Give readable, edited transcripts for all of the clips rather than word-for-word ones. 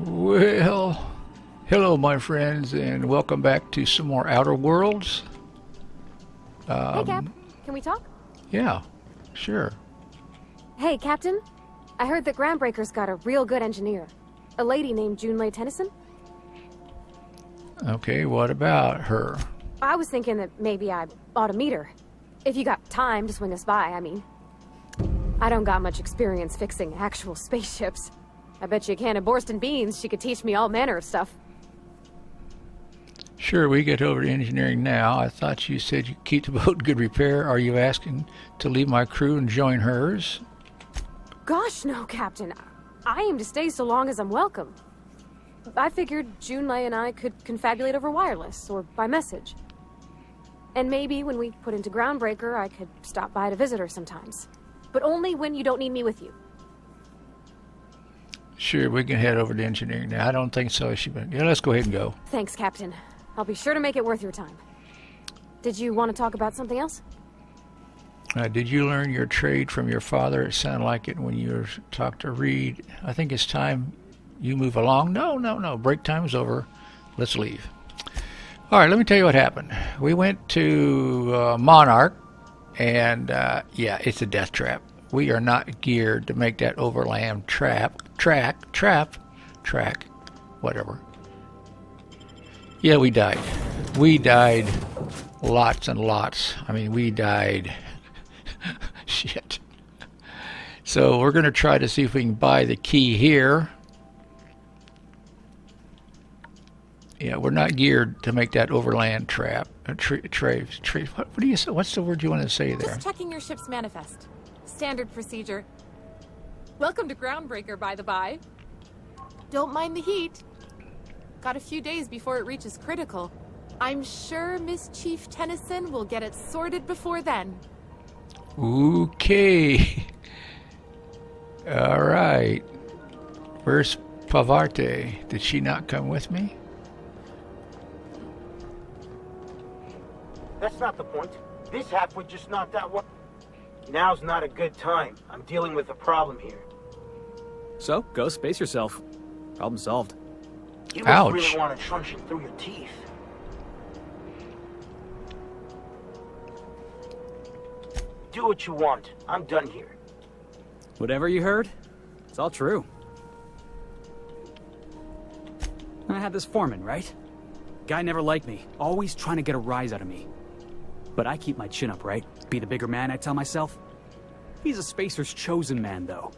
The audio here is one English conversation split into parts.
Well, hello, my friends, and welcome back to some more Outer Worlds. Hey, Cap. Can we talk? Yeah, sure. Hey, Captain. I heard that Groundbreaker's got a real good engineer. A lady named Junlei Tennyson. Okay, what about her? I was thinking that maybe I ought to meet her. If you got time to swing us by, I mean. I don't got much experience fixing actual spaceships. I bet you a can of Borston beans she could teach me all manner of stuff. Sure, we get over to engineering now. I thought you said you keep the boat in good repair. Are you asking to leave my crew and join hers? Gosh, no, Captain. I aim to stay so long as I'm welcome. I figured Junlei and I could confabulate over wireless, or by message. And maybe when we put into Groundbreaker, I could stop by to visit her sometimes. But only when you don't need me with you. Sure, we can head over to engineering now. I don't think so. Yeah, let's go ahead and go. Thanks, Captain. I'll be sure to make it worth your time. Did you want to talk about something else? Did you learn your trade from your father? It sounded like it when you talked to Reed. I think it's time you move along. No. Break time's over. Let's leave. All right, let me tell you what happened. We went to Monarch, and yeah, it's a death trap. We are not geared to make that overland track, whatever. Yeah, we died. We died lots and lots. I mean, we died. Shit. So we're going to try to see if we can buy the key here. Yeah, we're not geared to make that overland trap. What do you say? What's the word you want to say there? Just checking your ship's manifest. Standard procedure. Welcome to Groundbreaker, by the by. Don't mind the heat. Got a few days before it reaches critical. I'm sure Miss Chief Tennyson will get it sorted before then. Okay. All right. Where's Pavarte? Did she not come with me? That's not the point. This half would just knock that one. Now's not a good time. I'm dealing with a problem here. So, go space yourself. Problem solved. You Ouch. must really want to truncheon through your teeth. Do what you want. I'm done here. Whatever you heard, it's all true. I had this foreman, right? Guy never liked me, always trying to get a rise out of me. But I keep my chin up, right? Be the bigger man, I tell myself. He's a Spacer's chosen man, though.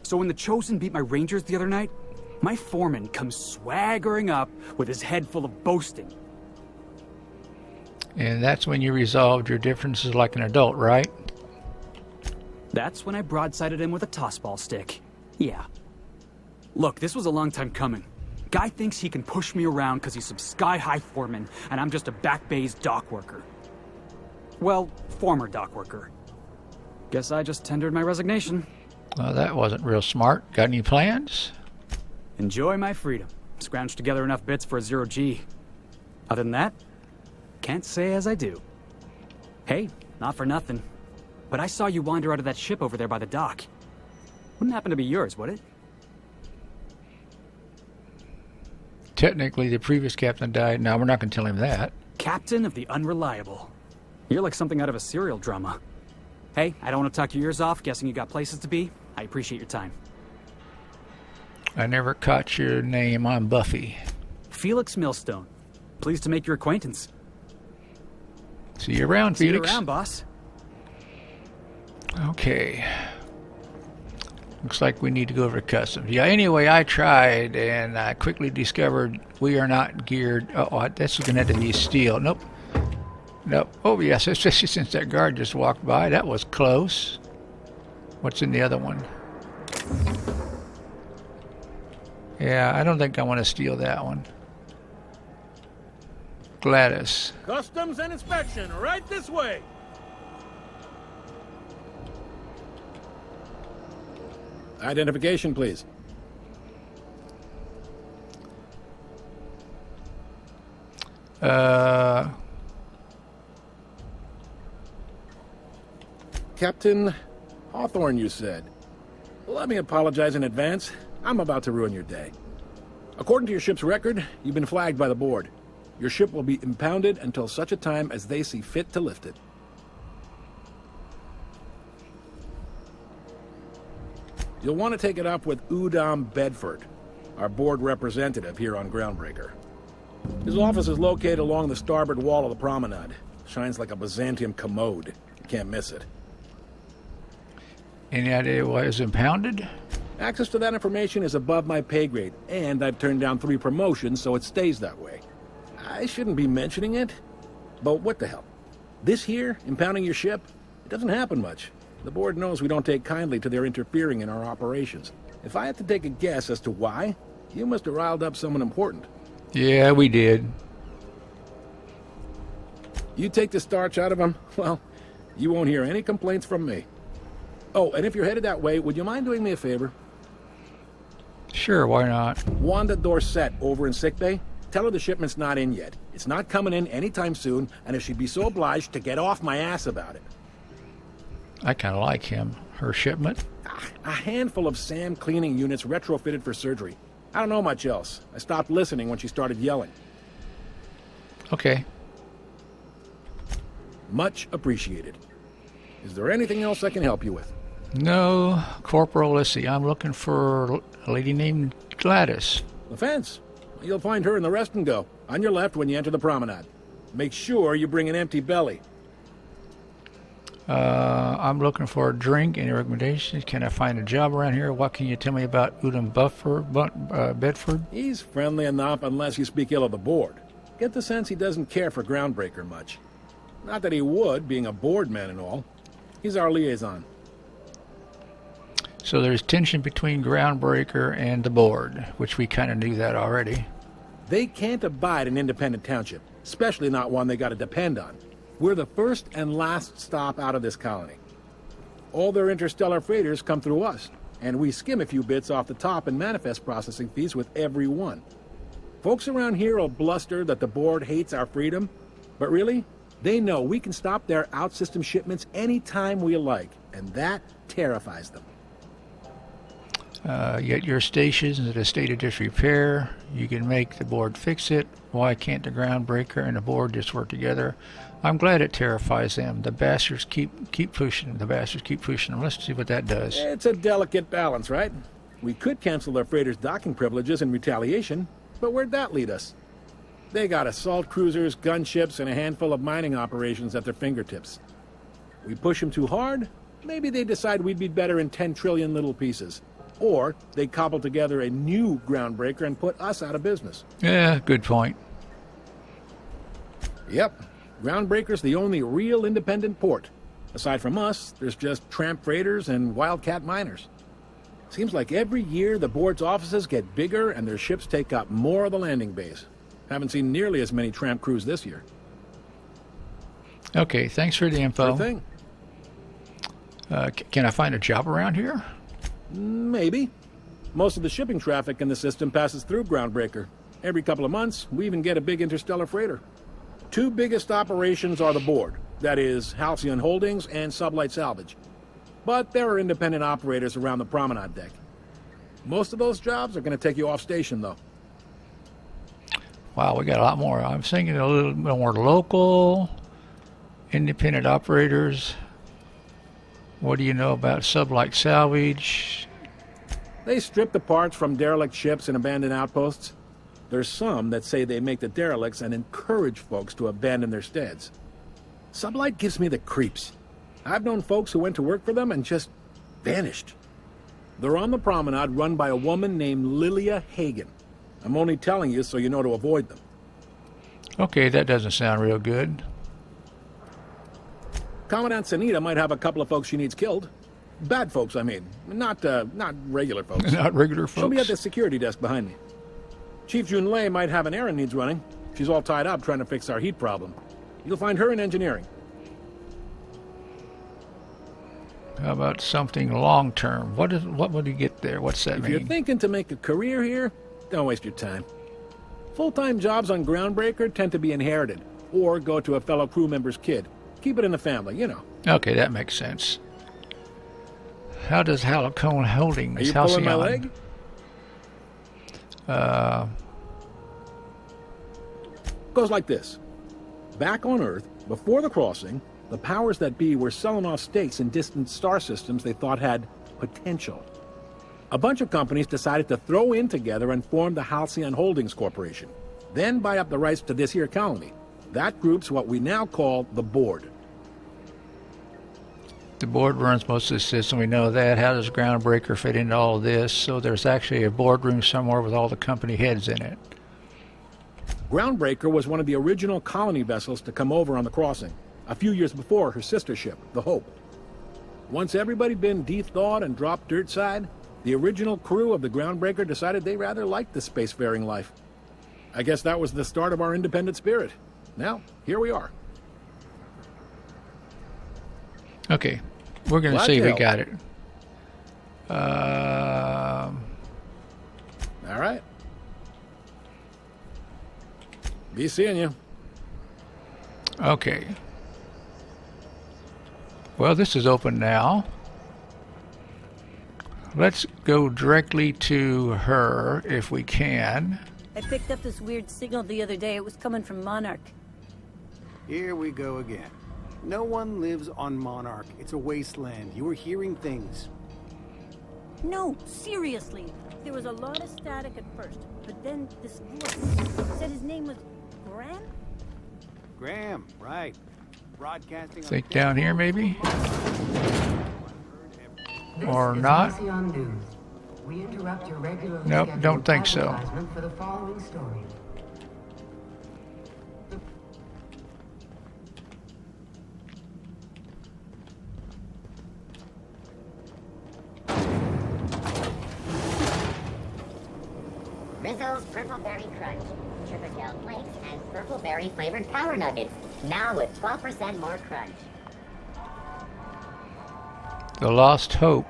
So when the Chosen beat my Rangers the other night, my foreman comes swaggering up with his head full of boasting. And that's when you resolved your differences like an adult, right? That's when I broadsided him with a tossball stick. Yeah. Look, this was a long time coming. Guy thinks he can push me around because he's some sky-high foreman, and I'm just a back bay's dock worker. Well, former dock worker. Guess I just tendered my resignation. Well, that wasn't real smart. Got any plans? Enjoy my freedom. Scrounged together enough bits for a 0G. Other than that, can't say as I do. Hey, not for nothing, but I saw you wander out of that ship over there by the dock. Wouldn't happen to be yours, would it? Technically, the previous captain died. Now, we're not going to tell him that. Captain of the Unreliable. You're like something out of a serial drama. Hey, I don't want to talk your ears off, guessing you got places to be. I appreciate your time. I never caught your name. I'm Buffy. Felix Millstone. Pleased to make your acquaintance. See you around, See you Felix. around, boss. Okay. Looks like we need to go over to customs. Yeah, anyway, I tried, and I quickly discovered we are not geared... Oh, that's going to have to be steel. Nope. Oh, yes, especially since that guard just walked by. That was close. What's in the other one? Yeah, I don't think I want to steal that one. Gladys. Customs and inspection, right this way. Identification, please. Captain Hawthorne, you said. Let me apologize in advance. I'm about to ruin your day. According to your ship's record, you've been flagged by the board. Your ship will be impounded until such a time as they see fit to lift it. You'll want to take it up with Udom Bedford, our board representative here on Groundbreaker. His office is located along the starboard wall of the promenade. Shines like a Byzantium commode. You can't miss it. Any idea why it's impounded? Access to that information is above my pay grade, and I've turned down 3 promotions, so it stays that way. I shouldn't be mentioning it, but what the hell? This here, impounding your ship, it doesn't happen much. The board knows we don't take kindly to their interfering in our operations. If I had to take a guess as to why, you must have riled up someone important. Yeah, we did. You take the starch out of them, well, you won't hear any complaints from me. Oh, and if you're headed that way, would you mind doing me a favor? Sure, why not? Wanda Dorset over in sickbay. Tell her the shipment's not in yet. It's not coming in anytime soon, and if she'd be so obliged to get off my ass about it. I kind of like him. Her shipment? A handful of SAM cleaning units retrofitted for surgery. I don't know much else. I stopped listening when she started yelling. Okay. Much appreciated. Is there anything else I can help you with? No, Corporal, let's see. I'm looking for a lady named Gladys. The fence. You'll find her in the rest and go, on your left when you enter the promenade. Make sure you bring an empty belly. I'm looking for a drink. Any recommendations? Can I find a job around here? What can you tell me about Udom Bedford? He's friendly enough unless you speak ill of the board. Get the sense he doesn't care for Groundbreaker much. Not that he would, being a board man and all. He's our liaison. So there's tension between Groundbreaker and the board, which we kind of knew that already. They can't abide an independent township, especially not one they got to depend on. We're the first and last stop out of this colony. All their interstellar freighters come through us, and we skim a few bits off the top in manifest processing fees with every one. Folks around here will bluster that the board hates our freedom, but really, they know we can stop their out-system shipments anytime we like, and that terrifies them. Yet your station's in a state of disrepair. You can make the board fix it. Why can't the Groundbreaker and the board just work together? I'm glad it terrifies them. The bastards keep pushing. The bastards keep pushing them. Let's see what that does. It's a delicate balance, right? We could cancel their freighters' docking privileges in retaliation, but where'd that lead us? They got assault cruisers, gunships, and a handful of mining operations at their fingertips. We push them too hard, maybe they decide we'd be better in 10 trillion little pieces. Or they cobble together a new Groundbreaker and put us out of business. Yeah, good point. Yep. Groundbreaker's the only real independent port. Aside from us, there's just tramp freighters and wildcat miners. Seems like every year the board's offices get bigger and their ships take up more of the landing base. Haven't seen nearly as many tramp crews this year. Okay, thanks for the info. Sure thing. Can I find a job around here? Maybe. Most of the shipping traffic in the system passes through Groundbreaker. Every couple of months, we even get a big interstellar freighter. 2 biggest operations are the board. That is, Halcyon Holdings and Sublight Salvage. But there are independent operators around the promenade deck. Most of those jobs are going to take you off station, though. Wow, we got a lot more. I'm thinking a little more local, independent operators. What do you know about Sublight Salvage? They strip the parts from derelict ships and abandoned outposts. There's some that say they make the derelicts and encourage folks to abandon their steads. Sublight gives me the creeps. I've known folks who went to work for them and just vanished. They're on the promenade run by a woman named Lilia Hagen. I'm only telling you so you know to avoid them. Okay, that doesn't sound real good. Commandant Sanita might have a couple of folks she needs killed. Bad folks, I mean. Not regular folks. Not regular folks. She'll be at the security desk behind me. Chief Junlei might have an errand needs running. She's all tied up trying to fix our heat problem. You'll find her in engineering. How about something long-term? What would you get there? What's that If mean? you're thinking to make a career here, don't waste your time. Full-time jobs on Groundbreaker tend to be inherited, or go to a fellow crew member's kid. Keep it in the family, you know. Okay, that makes sense. How does Halcyon Holdings? Are you pulling my leg? Goes like this. Back on Earth, before the crossing, the powers that be were selling off stakes in distant star systems they thought had potential. A bunch of companies decided to throw in together and form the Halcyon Holdings Corporation, then buy up the rights to this here colony. That group's what we now call the Board. The board runs most of the system. We know that. How does Groundbreaker fit into all of this? So there's actually a boardroom somewhere with all the company heads in it. Groundbreaker was one of the original colony vessels to come over on the crossing, a few years before her sister ship, the Hope. Once everybody'd been de-thawed and dropped dirt side, the original crew of the Groundbreaker decided they rather liked the spacefaring life. I guess that was the start of our independent spirit. Now, here we are. Okay, we're going to Glad see if to we help. got it. All right. Be seeing you. Okay. Well, this is open now. Let's go directly to her if we can. I picked up this weird signal the other day. It was coming from Monarch. Here we go again. No one lives on Monarch. It's a wasteland. You were hearing things. No, seriously. There was a lot of static at first, but then this voice said his name was Graham? Graham, right. Broadcasting. Think down here, maybe? Or not? We interrupt your regularly Nope, scheduled don't think so. advertisement for the following story. Rizzo's Purple Berry Crunch, Sugar Tail Flakes, and Purple Berry flavored Power Nuggets. Now with 12% more crunch. The Lost Hope.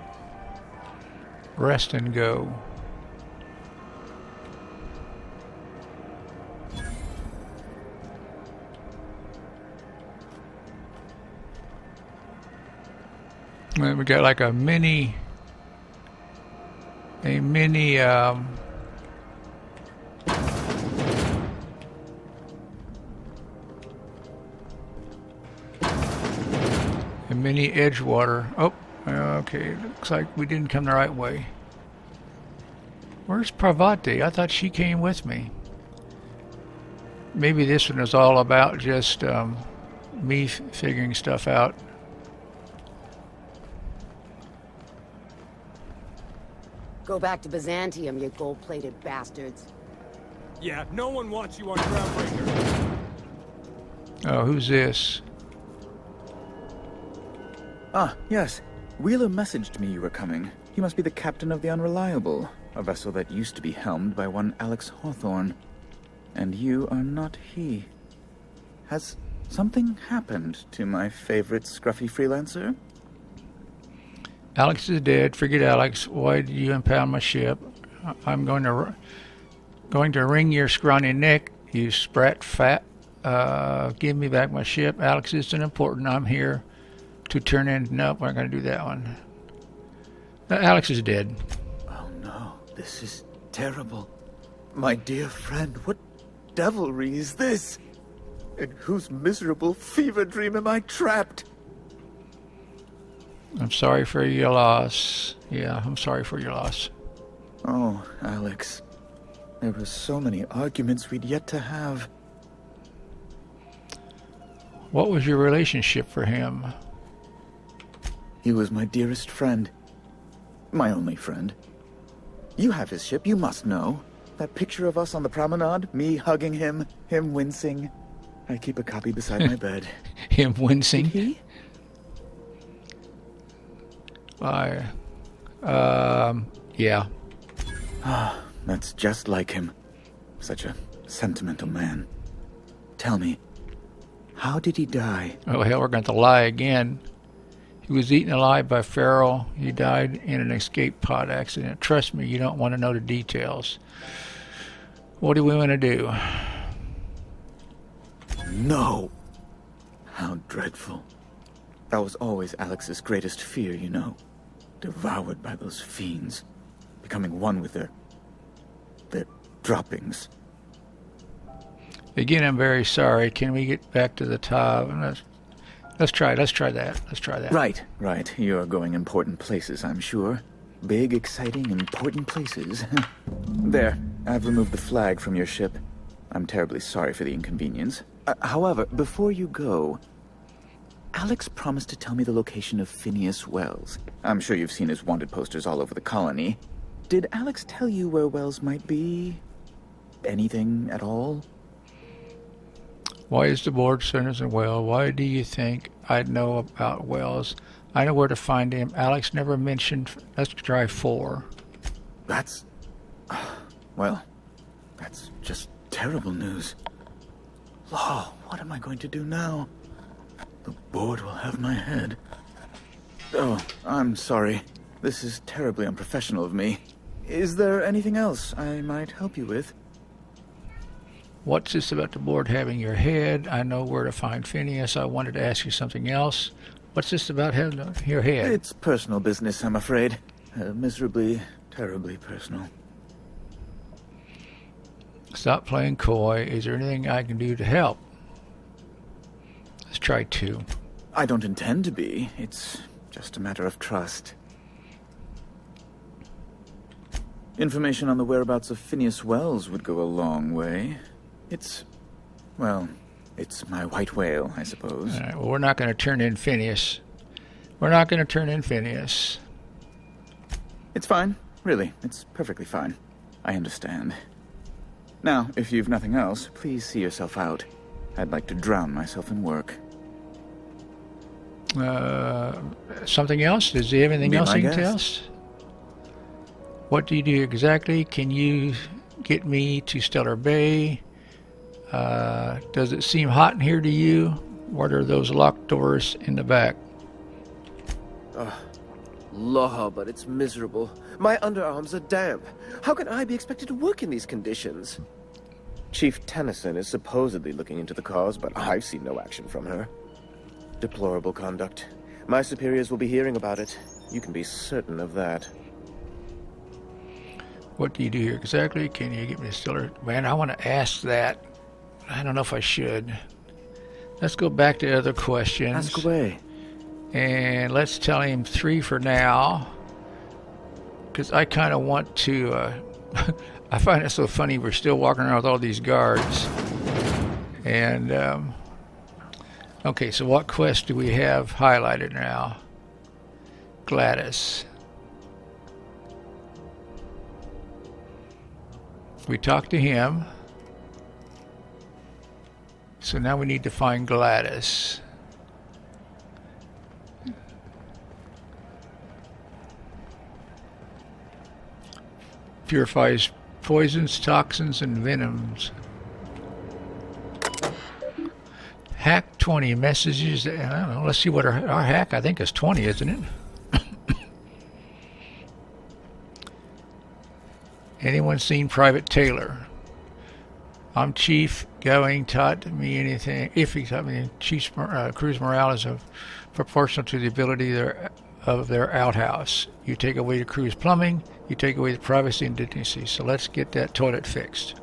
Rest and go. And we got like a mini Edgewater. Oh, okay. Looks like we didn't come the right way. Where's Parvati? I thought she came with me. Maybe this one is all about just me figuring stuff out. Go back to Byzantium, you gold-plated bastards. Yeah, no one wants you on Groundbreaker. Oh, who's this? Ah, yes. Wheeler messaged me you were coming. He must be the captain of the Unreliable, a vessel that used to be helmed by one Alex Hawthorne. And you are not he. Has something happened to my favorite scruffy freelancer? Alex is dead. Forget Alex. Why did you impound my ship? I'm going to wring your scrawny neck, you sprat fat. Give me back my ship. Alex isn't important. I'm here to turn in. Nope, we're not going to do that one. Alex is dead. Oh no, this is terrible. My dear friend, what devilry is this? In whose miserable fever dream am I trapped? I'm sorry for your loss. Yeah, I'm sorry for your loss. Oh, Alex. There were so many arguments we'd yet to have. What was your relationship for him? He was my dearest friend. My only friend. You have his ship, you must know. That picture of us on the promenade, me hugging him, him wincing. I keep a copy beside my bed. Him wincing? Did he? Yeah. Ah, that's just like him. Such a sentimental man. Tell me, how did he die? Oh, hell, we're going to lie again. He was eaten alive by Farrell. He died in an escape pod accident. Trust me, you don't want to know the details. What do we want to do? No! How dreadful. That was always Alex's greatest fear, you know. Devoured by those fiends. Becoming one with their droppings. Again, I'm very sorry. Can we get back to the top? Let's try that. Right. You're going important places, I'm sure. Big, exciting, important places. There, I've removed the flag from your ship. I'm terribly sorry for the inconvenience. However, before you go, Alex promised to tell me the location of Phineas Wells. I'm sure you've seen his wanted posters all over the colony. Did Alex tell you where Wells might be? Anything at all? Why is the board centers in Wells? Why do you think I'd know about Wells? I know where to find him. Alex never mentioned... Let's try 4. That's... Well, that's just terrible news. Law, what am I going to do now? The board will have my head. Oh, I'm sorry. This is terribly unprofessional of me. Is there anything else I might help you with? What's this about the board having your head? I know where to find Phineas. I wanted to ask you something else. What's this about having your head? It's personal business, I'm afraid. Miserably, terribly personal. Stop playing coy. Is there anything I can do to help? Let's try 2. I don't intend to be. It's just a matter of trust. Information on the whereabouts of Phineas Wells would go a long way. It's my white whale, I suppose. All right, well, we're not going to turn in Phineas. It's fine. Really, it's perfectly fine. I understand. Now, if you've nothing else, please see yourself out. I'd like to drown myself in work. Something else? Does he have anything else he can tell guest. us? What do you do exactly? Can you get me to Stellar Bay? Does it seem hot in here to you? What are those locked doors in the back? Law, but it's miserable. My underarms are damp. How can I be expected to work in these conditions? Chief Tennyson is supposedly looking into the cause, but I've seen no action from her. Deplorable conduct. My superiors will be hearing about it. You can be certain of that. What do you do here exactly? Can you get me to Stellar? Man, I want to ask that. I don't know if I should. Let's go back to other questions. Ask away. And let's tell him 3 for now. Because I kind of want to... I find it so funny we're still walking around with all these guards. And... okay, so what quest do we have highlighted now? Gladys. We talked to him. So now we need to find Gladys. Purifies poisons, toxins, and venoms. Hack 20 messages. I don't know. Let's see what our hack, I think, is 20, isn't it? Anyone seen Private Taylor? I'm Chief Going taught me anything. If he taught me, Chief's crew's morale is proportional to the ability of their outhouse. You take away the crew's plumbing, you take away the privacy and dignity. So let's get that toilet fixed.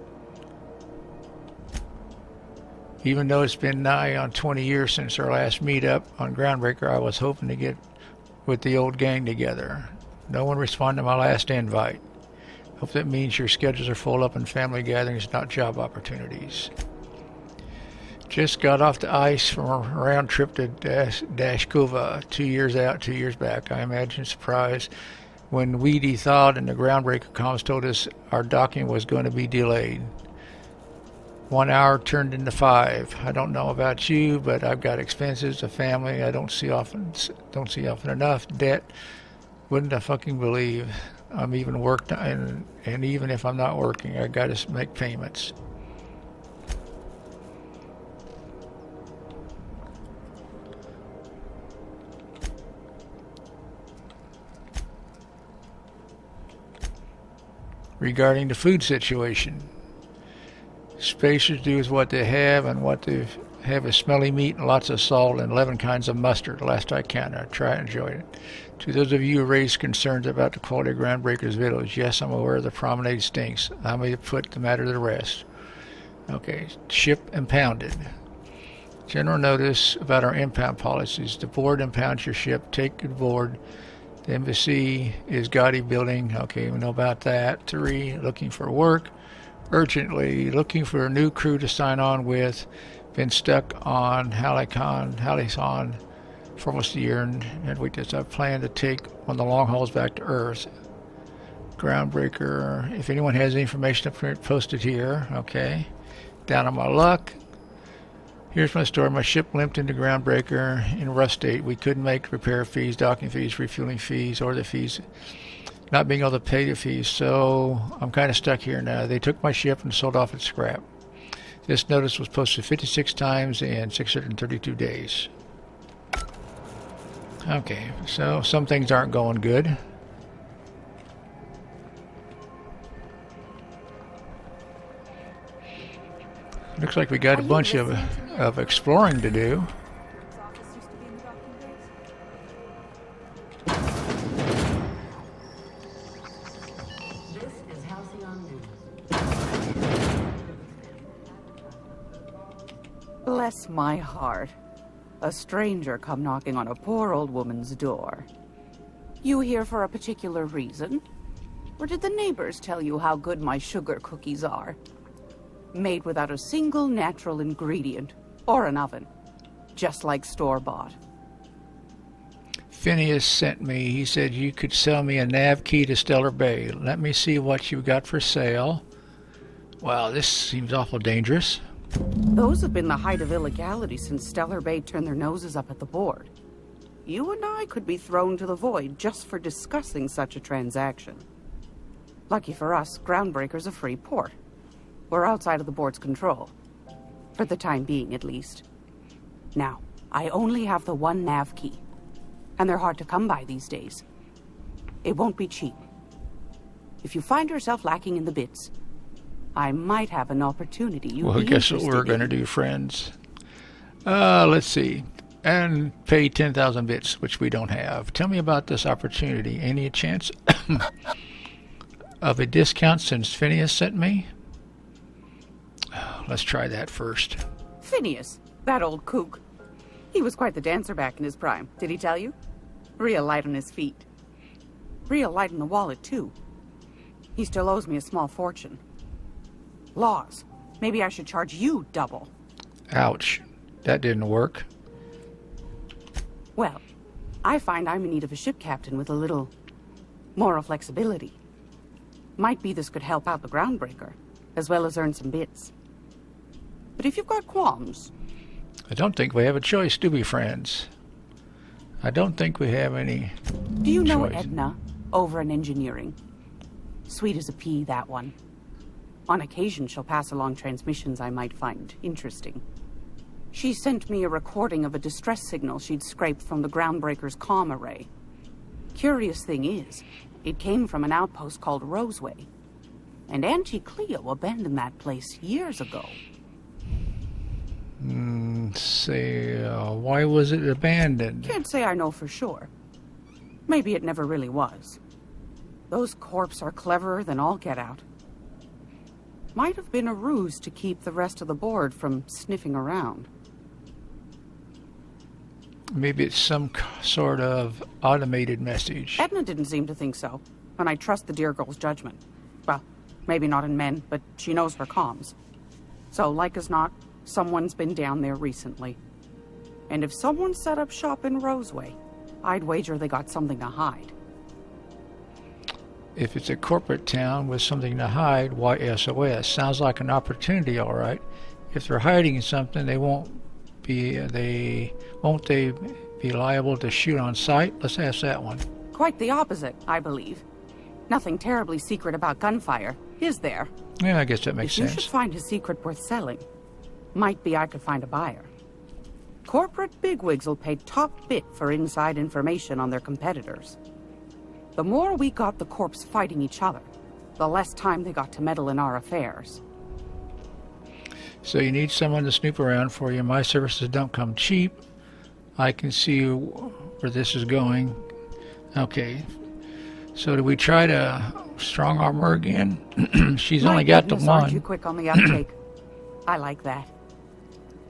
Even though it's been nigh on 20 years since our last meetup on Groundbreaker, I was hoping to get with the old gang together. No one responded to my last invite. Hope that means your schedules are full up in family gatherings, not job opportunities. Just got off the ice from a round trip to Dashkova, 2 years out, 2 years back. I imagine surprised when Weedy thawed and the Groundbreaker comms told us our docking was going to be delayed. 1 hour turned into 5. I don't know about you, but I've got expenses, a family I don't see often enough, debt. Wouldn't I fucking believe I'm even worked, and even if I'm not working, I got to make payments. Regarding the food situation, spacers do with what they have and what they've have a smelly meat and lots of salt and 11 kinds of mustard. Last I counted. I tried and enjoyed it. To those of you who raised concerns about the quality of Groundbreaker's videos, yes, I'm aware the promenade stinks. I may put the matter to the rest. Okay, ship impounded. General notice about our impound policies. The board impounds your ship. Take it aboard. The embassy is gaudy building. Okay, we know about that. 3, looking for work. Urgently, looking for a new crew to sign on with. Been stuck on Halcyon for almost a year, and we just have planned to take one of the long hauls back to Earth. Groundbreaker. If anyone has any information, post it here. Okay. Down on my luck. Here's my story. My ship limped into Groundbreaker in rough state. We couldn't make repair fees, docking fees, refueling fees, or the fees. Not being able to pay the fees, so I'm kind of stuck here now. They took my ship and sold off its scrap. This notice was posted 56 times in 632 days. Okay, so some things aren't going good. Looks like we got a bunch of exploring to do. This is Halcyon News. Bless my heart. A stranger come knocking on a poor old woman's door. You here for a particular reason? Or did the neighbors tell you how good my sugar cookies are? Made without a single natural ingredient, or an oven. Just like store-bought. Phineas sent me. He said you could sell me a nav key to Stellar Bay. Let me see what you got for sale. Wow, this seems awful dangerous. Those have been the height of illegality since Stellar Bay turned their noses up at the board. You and I could be thrown to the void just for discussing such a transaction. Lucky for us, Groundbreaker's a free port. We're outside of the board's control. For the time being, at least. Now, I only have the one nav key. And they're hard to come by these days. It won't be cheap. If you find yourself lacking in the bits, I might have an opportunity you'd Well, be guess what we're going to do, friends? Let's see. And pay 10,000 bits, which we don't have. Tell me about this opportunity. Any chance of a discount since Phineas sent me? Let's try that first. Phineas, that old kook. He was quite the dancer back in his prime, did he tell you? Real light on his feet. Real light in the wallet, too. He still owes me a small fortune. Laws. Maybe I should charge you double. Ouch. That didn't work. Well, I find I'm in need of a ship captain with a little moral flexibility. Might be this could help out the Groundbreaker, as well as earn some bits. But if you've got qualms... I don't think we have a choice, do we, friends? I don't think we have any Do you know choice. Edna, over in engineering? Sweet as a pea, that one. On occasion, she'll pass along transmissions I might find interesting. She sent me a recording of a distress signal she'd scraped from the Groundbreaker's comm array. Curious thing is, it came from an outpost called Roseway. And Auntie Cleo abandoned that place years ago. Why was it abandoned? Can't say I know for sure. Maybe it never really was. Those corps are cleverer than all get out. Might have been a ruse to keep the rest of the board from sniffing around. Maybe it's some sort of automated message. Edna didn't seem to think so, and I trust the dear girl's judgment. Well, maybe not in men, but she knows her comms. So, like as not, someone's been down there recently. And if someone set up shop in Roseway, I'd wager they got something to hide. If it's a corporate town with something to hide, why SOS? Sounds like an opportunity, all right. If they're hiding something, they won't be liable to shoot on sight? Let's ask that one. Quite the opposite, I believe. Nothing terribly secret about gunfire, is there? Yeah, I guess that makes sense. If you should find a secret worth selling, might be I could find a buyer. Corporate bigwigs will pay top bit for inside information on their competitors. The more we got the corps fighting each other, the less time they got to meddle in our affairs. So you need someone to snoop around for you. My services don't come cheap. I can see where this is going. Okay. So do we try to strong arm her again? She's only got the goodness, one. Aren't you quick on the uptake? I like that.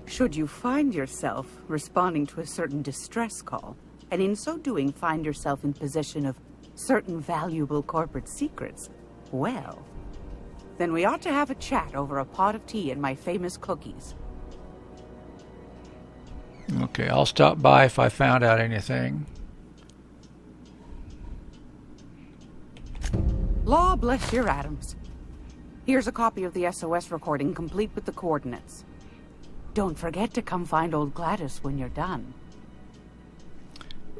Should you find yourself responding to a certain distress call, and in so doing find yourself in possession of certain valuable corporate secrets, well, then we ought to have a chat over a pot of tea and my famous cookies. Okay, I'll stop by if I found out anything. Law bless your atoms. Here's a copy of the SOS recording, complete with the coordinates. Don't forget to come find old Gladys when you're done.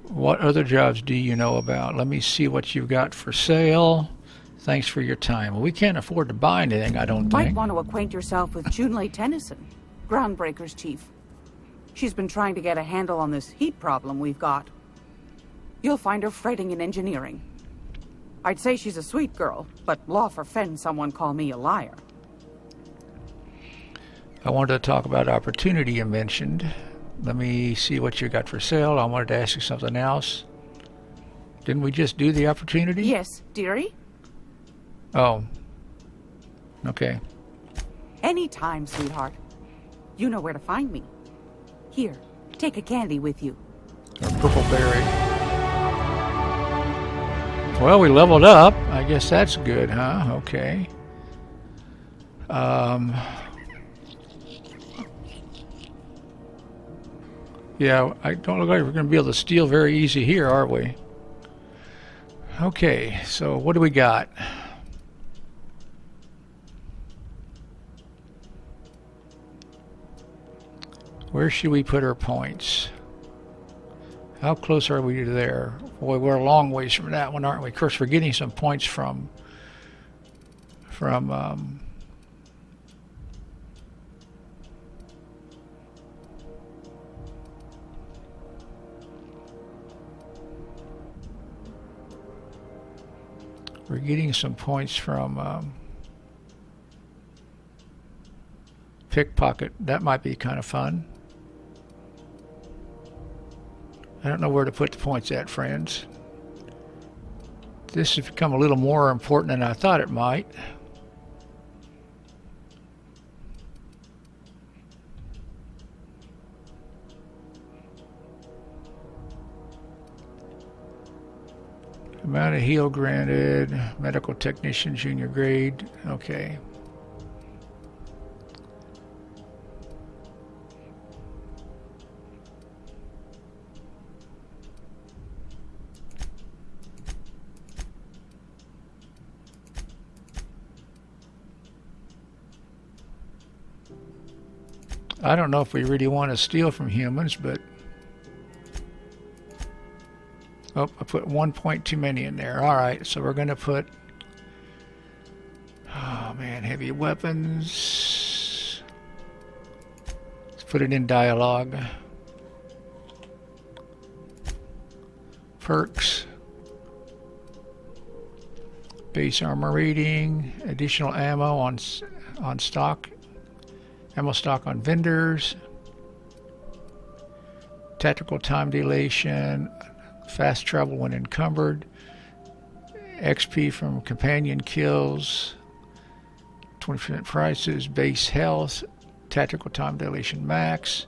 What other jobs do you know about? Let me see what you've got for sale. Thanks for your time. Well, we can't afford to buy anything, I don't Might think. want to acquaint yourself with Junlei Tennyson, Groundbreaker's chief. She's been trying to get a handle on this heat problem we've got. You'll find her fretting in engineering. I'd say she's a sweet girl, but law forfend someone call me a liar. I wanted to talk about opportunity you mentioned. Let me see what you got for sale. I wanted to ask you something else. Didn't we just do the opportunity? Yes, dearie? Oh. Okay. Anytime, sweetheart. You know where to find me. Here, take a candy with you. A purple berry. Well, we leveled up. I guess that's good, huh? Okay. Yeah, I don't look like we're going to be able to steal very easy here, are we? Okay, so what do we got? Where should we put our points? How close are we to there? Boy, we're a long ways from that one, aren't we? Of course, we're getting some points from we're getting some points from pickpocket. That might be kind of fun. I don't know where to put the points at, friends. This has become a little more important than I thought it might. Amount of heal granted, medical technician, junior grade, okay. I don't know if we really want to steal from humans, but... Oh, I put 1 point too many in there. Alright, so we're going to put... Oh man, heavy weapons. Let's put it in dialogue. Perks. Base armor rating. Additional ammo on stock. Ammo stock on vendors. Tactical time dilation. Fast travel when encumbered. XP from companion kills. 20% prices. Base health. Tactical time dilation max.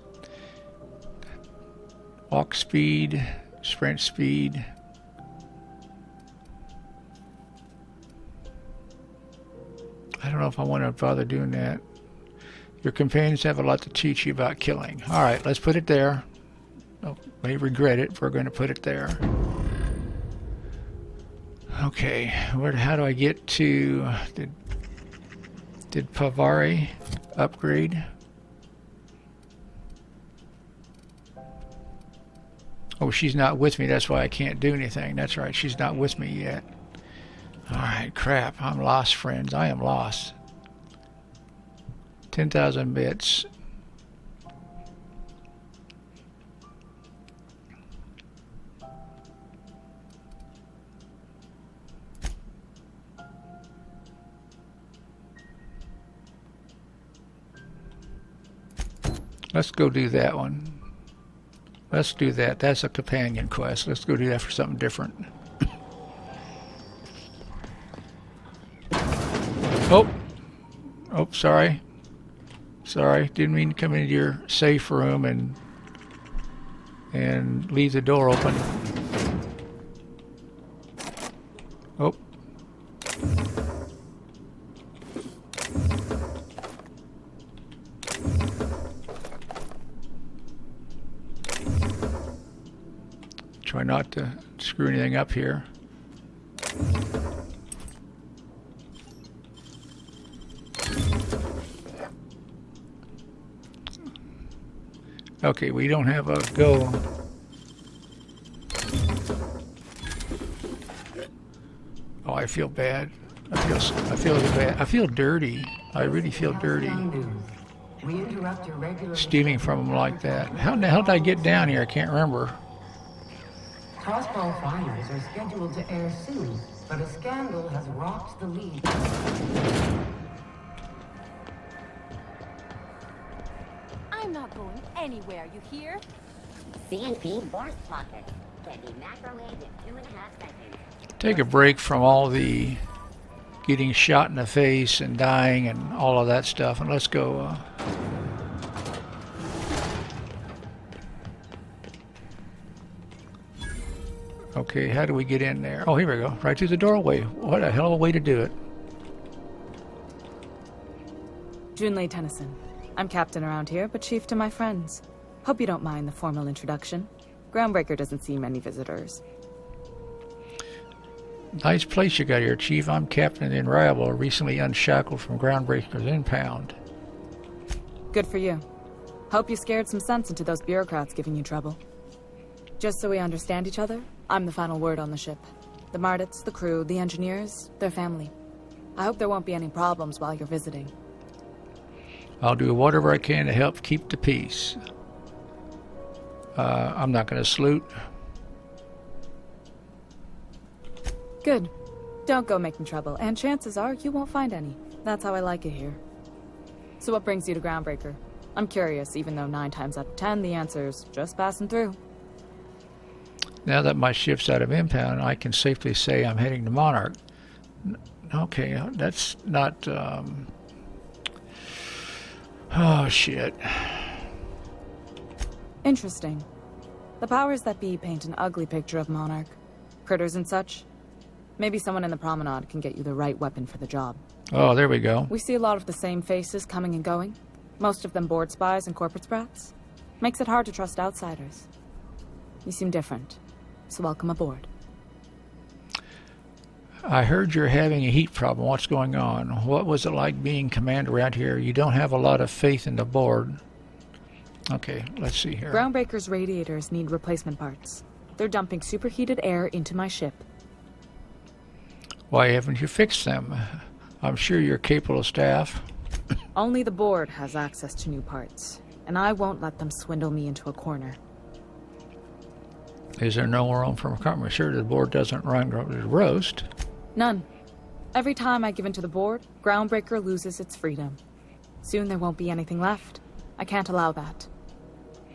Walk speed. Sprint speed. I don't know if I want to bother doing that. Your companions have a lot to teach you about killing. Alright, let's put it there. Oh, may regret it if we're going to put it there. Okay, how do I get to... Did Pavari upgrade? Oh, she's not with me. That's why I can't do anything. That's right, she's not with me yet. Alright, crap. I'm lost, friends. I am lost. 10,000 bits. Let's go do that one. Let's do that. That's a companion quest. Let's go do that for something different. Oh, sorry. Sorry, didn't mean to come into your safe room and leave the door open. Oh. Try not to screw anything up here. Okay, we don't have a go. Oh, I feel bad. I feel bad. I feel dirty. I really feel dirty. Stealing from them like that. How the hell did I get down here? I can't remember. Crossbow finders are scheduled to air soon, but a scandal has rocked the lead. I'm not going anywhere, you hear? CNP Force Pocket can be microwaved in 2.5 seconds. Take a break from all the getting shot in the face and dying and all of that stuff, and let's go. Okay, how do we get in there? Oh, here we go. Right through the doorway. What a hell of a way to do it. Junlei Tennyson. I'm captain around here, but chief to my friends. Hope you don't mind the formal introduction. Groundbreaker doesn't see many visitors. Nice place you got here, Chief. I'm Captain of the Unrivalable, recently unshackled from Groundbreaker's impound. Good for you. Hope you scared some sense into those bureaucrats giving you trouble. Just so we understand each other, I'm the final word on the ship. The Mardits, the crew, the engineers, their family. I hope there won't be any problems while you're visiting. I'll do whatever I can to help keep the peace. I'm not going to salute. Good. Don't go making trouble, and chances are you won't find any. That's how I like it here. So what brings you to Groundbreaker? I'm curious, even though 9 times out of 10 the answer's just passing through. Now that my ship's out of impound, I can safely say I'm heading to Monarch. Okay, that's not... Oh, shit. Interesting. The powers that be paint an ugly picture of Monarch. Critters and such. Maybe someone in the promenade can get you the right weapon for the job. Oh, there we go. We see a lot of the same faces coming and going. Most of them board spies and corporate sprats. Makes it hard to trust outsiders. You seem different, so welcome aboard. I heard you're having a heat problem. What's going on? What was it like being commander around here? You don't have a lot of faith in the board. Okay, let's see here. Groundbreaker's radiators need replacement parts. They're dumping superheated air into my ship. Why haven't you fixed them? I'm sure you're capable of staff. Only the board has access to new parts, and I won't let them swindle me into a corner. Is there no room for compromise? Sure, the board doesn't run the roast. None. Every time I give in to the board, Groundbreaker loses its freedom. Soon there won't be anything left. I can't allow that.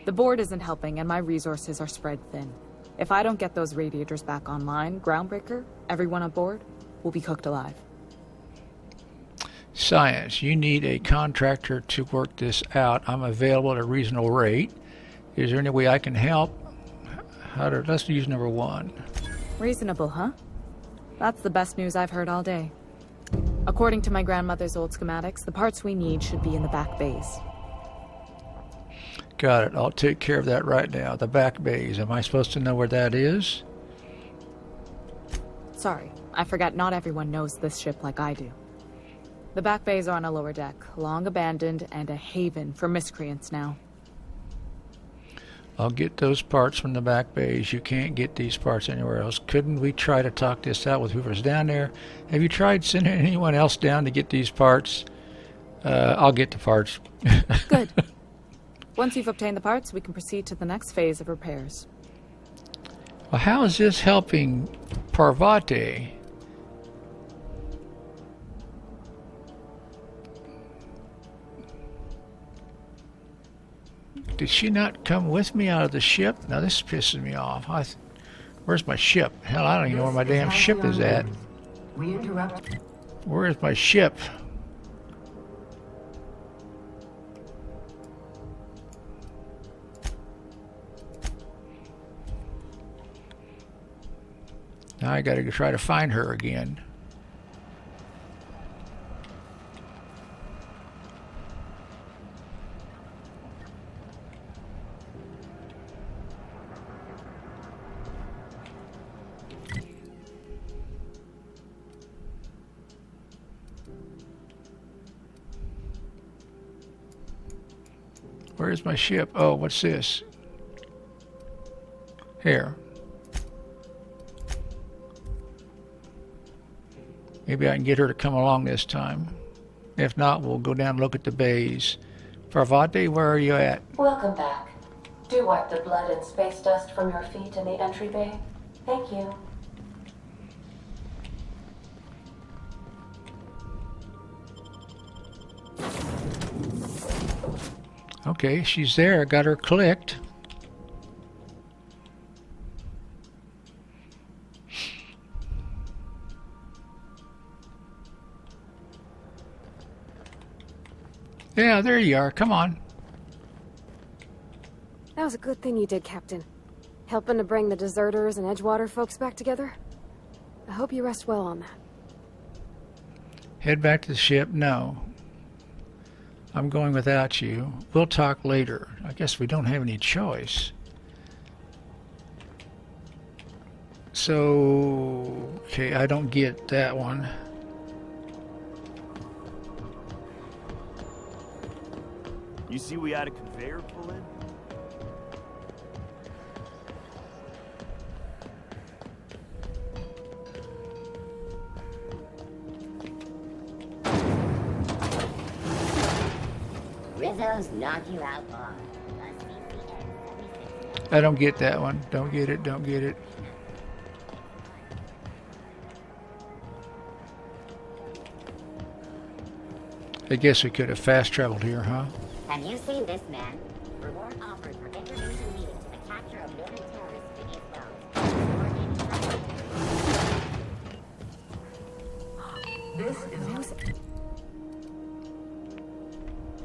The board isn't helping, and my resources are spread thin. If I don't get those radiators back online, Groundbreaker, everyone aboard, will be cooked alive. Science, you need a contractor to work this out. I'm available at a reasonable rate. Is there any way I can help? Let's use number 1. Reasonable, huh? That's the best news I've heard all day. According to my grandmother's old schematics, the parts we need should be in the back bays. Got it. I'll take care of that right now. The back bays. Am I supposed to know where that is? Sorry, I forgot not everyone knows this ship like I do. The back bays are on a lower deck, long abandoned and a haven for miscreants now. I'll get those parts from the back bays. You can't get these parts anywhere else. Couldn't we try to talk this out with whoever's down there? Have you tried sending anyone else down to get these parts? I'll get the parts. Good. Once you've obtained the parts, we can proceed to the next phase of repairs. Well, how is this helping Parvati? Did she not come with me out of the ship? Now this pisses me off. Where's my ship? Hell, I don't even know where my damn ship is at. We interrupt. Where is my ship? Now I gotta try to find her again. Where's my ship? Oh, what's this? Here. Maybe I can get her to come along this time. If not, we'll go down and look at the bays. Parvati, where are you at? Welcome back. Do wipe the blood and space dust from your feet in the entry bay. Thank you. Okay, she's there. I got her clicked. Yeah, there you are. Come on. That was a good thing you did, Captain. Helping to bring the deserters and Edgewater folks back together. I hope you rest well on that. Head back to the ship? No. I'm going without you. We'll talk later. I guess we don't have any choice. So, okay, I don't get that one. You see we had a conveyor pull in? Rizzo's knock you out on. I don't get that one. Don't get it, don't get it. I guess we could have fast traveled here, huh? Have you seen this man? Reward offered for information needed to the capture of noted terrorists beneath This is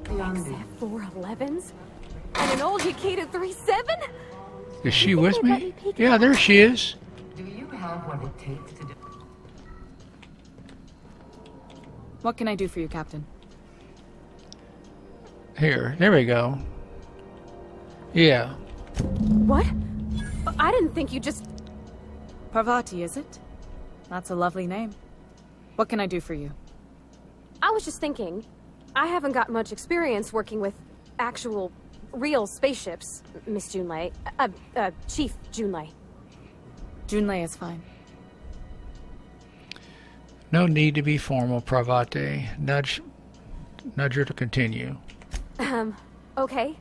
XF411s? And an old Yakita 37? Is she with me? Yeah, there she is. Do you have what it takes to do? What can I do for you, Captain? Here, there we go. Yeah. What? I didn't think you just... Parvati, is it? That's a lovely name. What can I do for you? I was just thinking, I haven't got much experience working with actual, real spaceships, Miss Junlei. Chief Junlei. Junlei is fine. No need to be formal, Parvati. Nudge her to continue. Okay.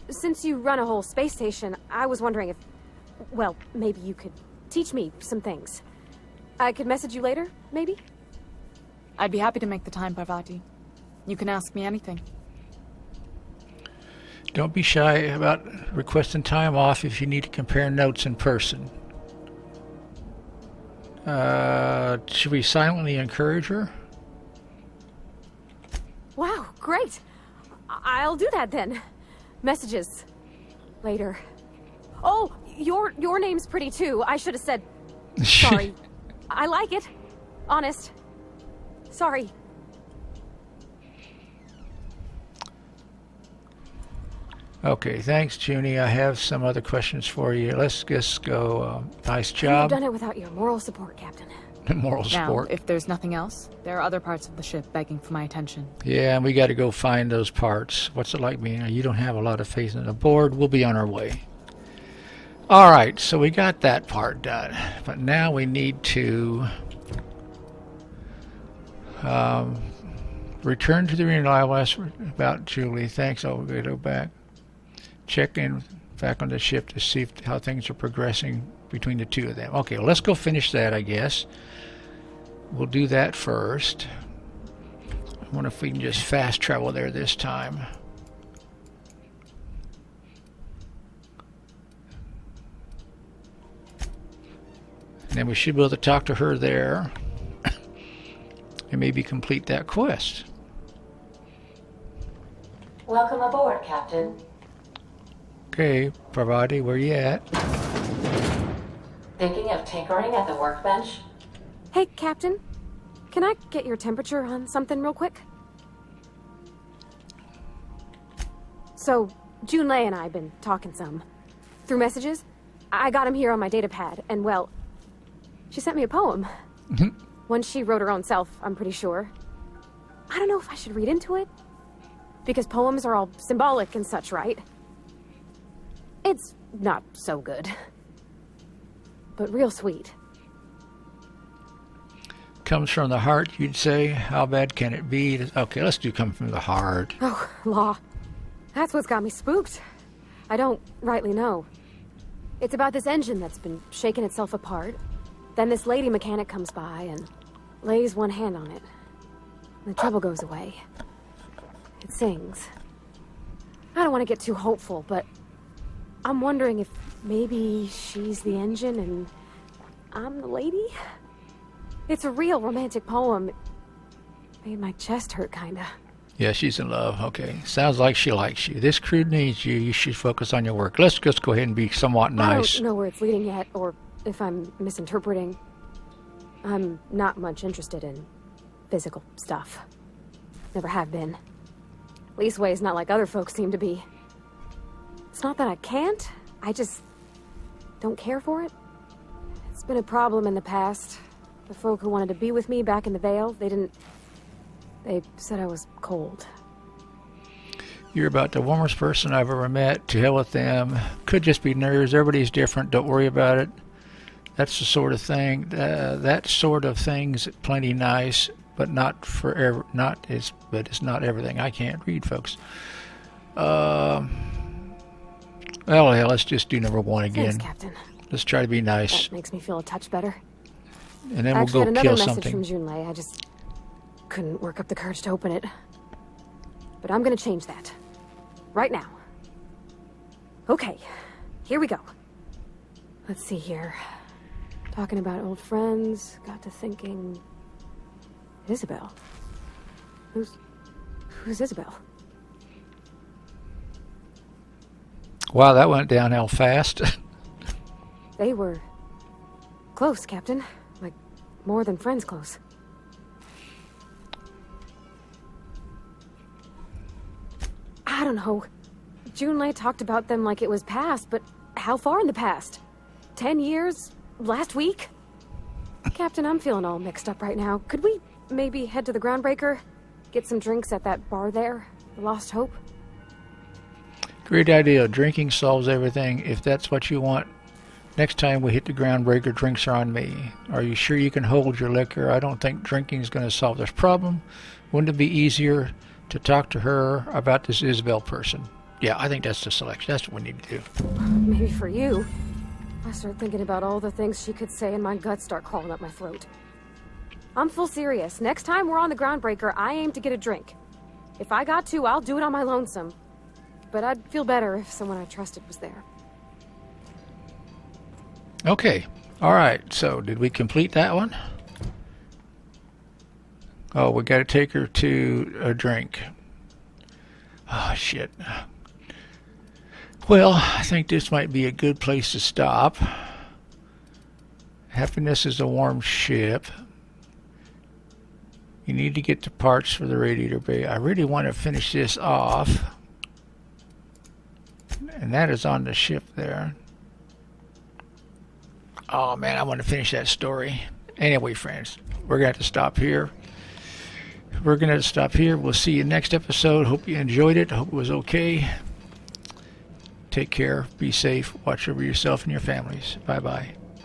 Since you run a whole space station, I was wondering if... Well, maybe you could teach me some things. I could message you later, maybe? I'd be happy to make the time, Parvati. You can ask me anything. Don't be shy about requesting time off if you need to compare notes in person. Should we silently encourage her? Wow, great. I'll do that then. Messages. Later. Oh, your name's pretty too. I should have said... Sorry. I like it. Honest. Sorry. Okay, thanks, Junie. I have some other questions for you. Let's just go. Nice You've job. done it without your moral support, Captain. Moral support. Now, if there's nothing else, there are other parts of the ship begging for my attention. Yeah, and we got to go find those parts. What's it like being? You don't have a lot of faith in the board. We'll be on our way. All right, so we got that part done, but now we need to return to the reliable about Julie. Thanks. Oh, we go back. Check in back on the ship to see how things are progressing between the two of them. Okay, well, let's go finish that, I guess. We'll do that first. I wonder if we can just fast travel there this time. then we should be able to talk to her there and maybe complete that quest. Welcome aboard, Captain. Okay, Parvati, where you at? Thinking of tinkering at the workbench? Hey, Captain. Can I get your temperature on something real quick? So, Junlei and I have been talking some. Through messages. I got him here on my data pad, and well, she sent me a poem. One she wrote her own self, I'm pretty sure. I don't know if I should read into it. Because poems are all symbolic and such, right? It's not so good. But real sweet. Comes from the heart, you'd say. How bad can it be? Okay, let's do come from the heart. Oh, law. That's what's got me spooked. I don't rightly know. It's about this engine that's been shaking itself apart. Then this lady mechanic comes by and lays one hand on it. The trouble goes away. It sings. I don't want to get too hopeful, but I'm wondering if maybe she's the engine and I'm the lady? It's a real romantic poem. Made my chest hurt, kinda. Yeah, she's in love. Okay. Sounds like she likes you. This crew needs you. You should focus on your work. Let's just go ahead and be somewhat nice. I don't know where it's leading yet, or if I'm misinterpreting. I'm not much interested in physical stuff. Never have been. Leastways not like other folks seem to be. It's not that I can't, I just don't care for it. It's been a problem in the past. The folk who wanted to be with me back in the Vale, they said I was cold. You're about the warmest person I've ever met. To hell with them. Could just be nerves. Everybody's different. Don't worry about it. That's the sort of thing. That sort of thing's plenty nice, but not forever. But it's not everything. I can't read, folks. Well, hell, let's just do number one again. Thanks, Captain. Let's try to be nice. That makes me feel a touch better. And then I we'll go had kill another something. message from Junlei. I just couldn't work up the courage to open it. But I'm gonna change that. Right now. Okay, here we go. Let's see here. Talking about old friends, got to thinking... Isabel? Who's Isabel? Wow, that went downhill fast. They were... close, Captain. Like, more than friends close. I don't know. Junlei talked about them like it was past, but how far in the past? 10 years? Last week? Captain, I'm feeling all mixed up right now. Could we maybe head to the Groundbreaker? Get some drinks at that bar there? The Lost Hope? Great idea. Drinking solves everything. If that's what you want, next time we hit the Groundbreaker, drinks are on me. Are you sure you can hold your liquor? I don't think drinking is going to solve this problem. Wouldn't it be easier to talk to her about this Isabel person? Yeah, I think that's the selection. That's what we need to do. Maybe for you. I start thinking about all the things she could say and my guts start crawling up my throat. I'm full serious. Next time we're on the Groundbreaker, I aim to get a drink. If I got to, I'll do it on my lonesome. But I'd feel better if someone I trusted was there. Okay. All right. So, did we complete that one? Oh, we got to take her to a drink. Oh, shit. Well, I think this might be a good place to stop. Happiness is a warm ship. You need to get the parts for the radiator bay. I really want to finish this off. And that is on the ship there. Oh, man, I want to finish that story. Anyway, friends, we're going to have to stop here. We'll see you next episode. Hope you enjoyed it. Hope it was okay. Take care. Be safe. Watch over yourself and your families. Bye-bye.